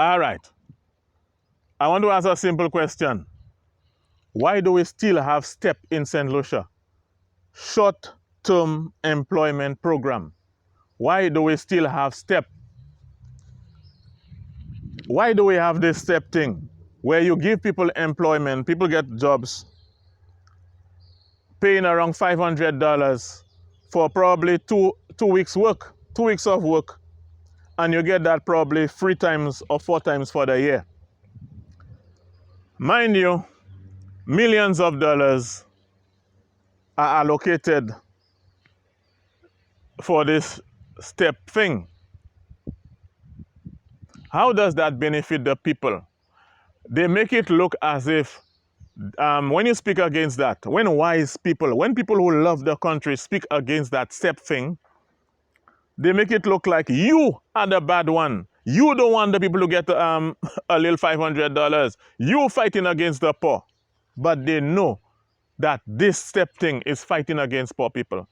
All right. I want to ask a simple question. Why do we still have STEP in St. Lucia? Short-term employment program. Why do we still have STEP? Why do we have this STEP thing where you give people employment, people get jobs, paying around $500 for probably two weeks work, 2 weeks of work, and you get that probably 3 times or 4 times for the year. Mind you, millions of dollars are allocated for this STEP thing. How does that benefit the people? They make it look as if when you speak against that, when wise people, when people who love the country speak against that STEP thing, they make it look like you are the bad one. You don't want the people to get a little $500. You fighting against the poor. But they know that this STEP thing is fighting against poor people.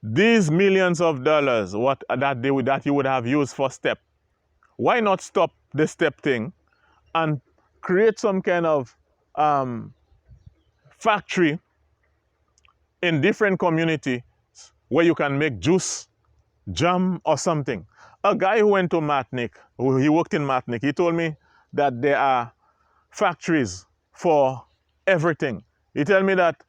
These millions of dollars that you would have used for STEP, why not stop the STEP thing and create some kind of factory in different communities where you can make juice, jam, or something. A guy who went to Martinique, he worked in Martinique, he told me that there are factories for everything. He told me that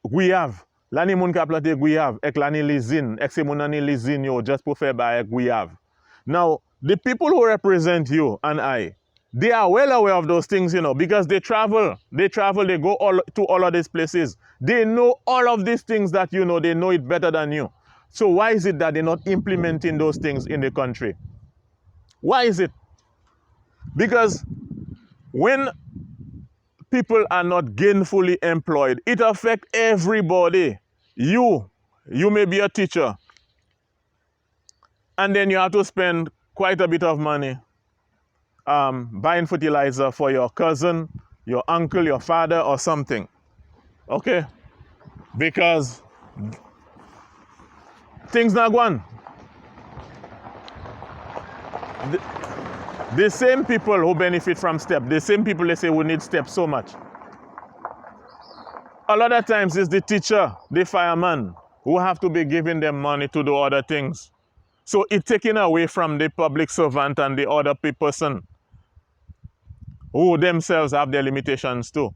Guiave, l'année moun ka plante Guiave, ek l'année lizine, ek se moun année lizine yo, just pour faire ba Guiave. Now, the people who represent you and I, they are well aware of those things, you know, because they travel, they go to all of these places. They know all of these things that you know, they know it better than you. So why is it that they're not implementing those things in the country? Why is it? Because when people are not gainfully employed, it affects everybody. You may be a teacher, and then you have to spend quite a bit of money buying fertilizer for your cousin, your uncle, your father, or something. Okay? Because things not going. The same people who benefit from STEP, the same people they say we need STEP so much. A lot of times it's the teacher, the fireman, who have to be giving them money to do other things. So it's taken away from the public servant and the other person who themselves have their limitations too.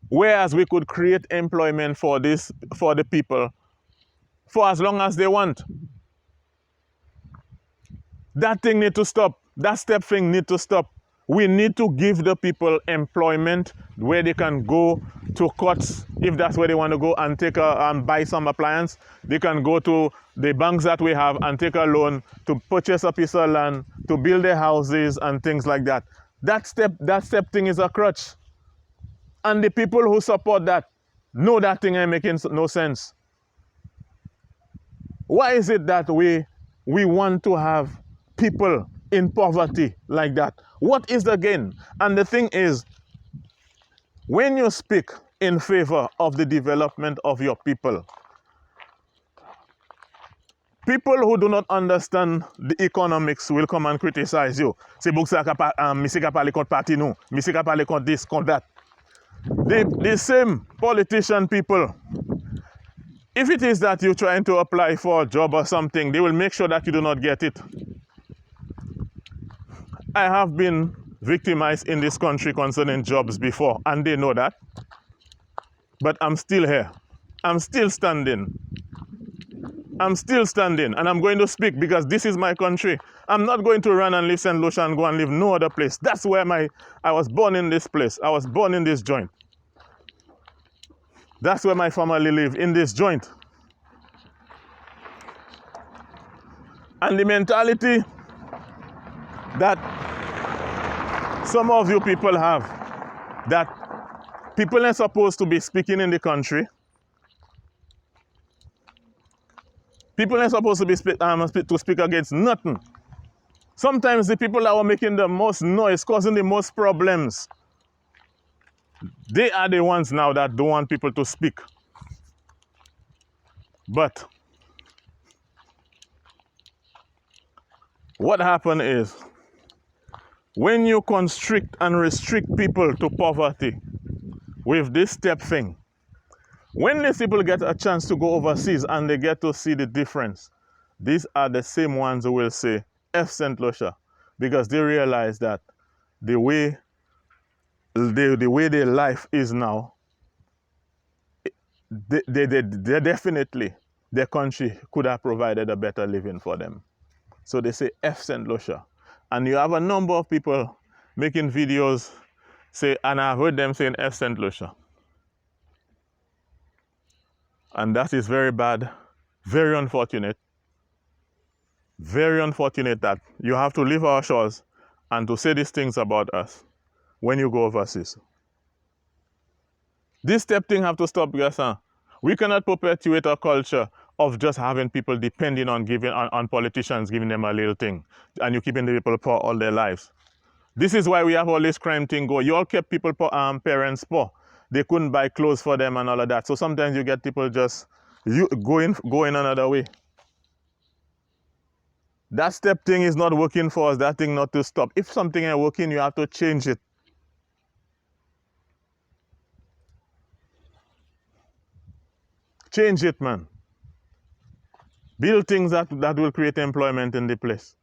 Whereas we could create employment for the people for as long as they want. That thing need to stop. That STEP thing need to stop. We need to give the people employment where they can go to courts if that's where they want to go and take buy some appliance. They can go to the banks that we have and take a loan to purchase a piece of land, to build their houses and things like that. That STEP thing is a crutch. And the people who support that know that thing ain't making no sense. Why is it that we want to have people in poverty like that? What is the gain? And the thing is, when you speak in favor of the development of your people, people who do not understand the economics will come and criticize you. C'est pour ça que monsieur ka parler contre parti nous, monsieur ka parler contre this, contre that. The same politician people, if it is that you're trying to apply for a job or something, they will make sure that you do not get it. I have been victimized in this country concerning jobs before, and they know that. But I'm still here. I'm still standing. I'm still standing, and I'm going to speak because this is my country. I'm not going to run and leave St. Lucia and go and live no other place. That's where I was born, in this place. I was born in this joint. That's where my family live, in this joint. And the mentality that some of you people have, that people are supposed to be speaking in the country. People are supposed to be speak against nothing. Sometimes the people that are making the most noise, causing the most problems, they are the ones now that don't want people to speak. But What happened is, when you constrict and restrict people to poverty with this step thing, when these people get a chance to go overseas and they get to see the difference, these are the same ones who will say F St. Lucia, because they realize that the way their life is now, they definitely, their country could have provided a better living for them. So they say F St. Lucia. And you have a number of people making videos say, and I've heard them saying F St. Lucia. And that is very bad, very unfortunate that you have to leave our shores and to say these things about us when you go overseas. This step thing have to stop, because we cannot perpetuate a culture of just having people depending on on politicians giving them a little thing, and you keeping the people poor all their lives. This is why we have all this crime thing go. You all kept people parents poor. They couldn't buy clothes for them and all of that. So sometimes you get people just going another way. That step thing is not working for us. That thing not to stop. If something ain't working, you have to change it. Change it, man. Build things that will create employment in the place.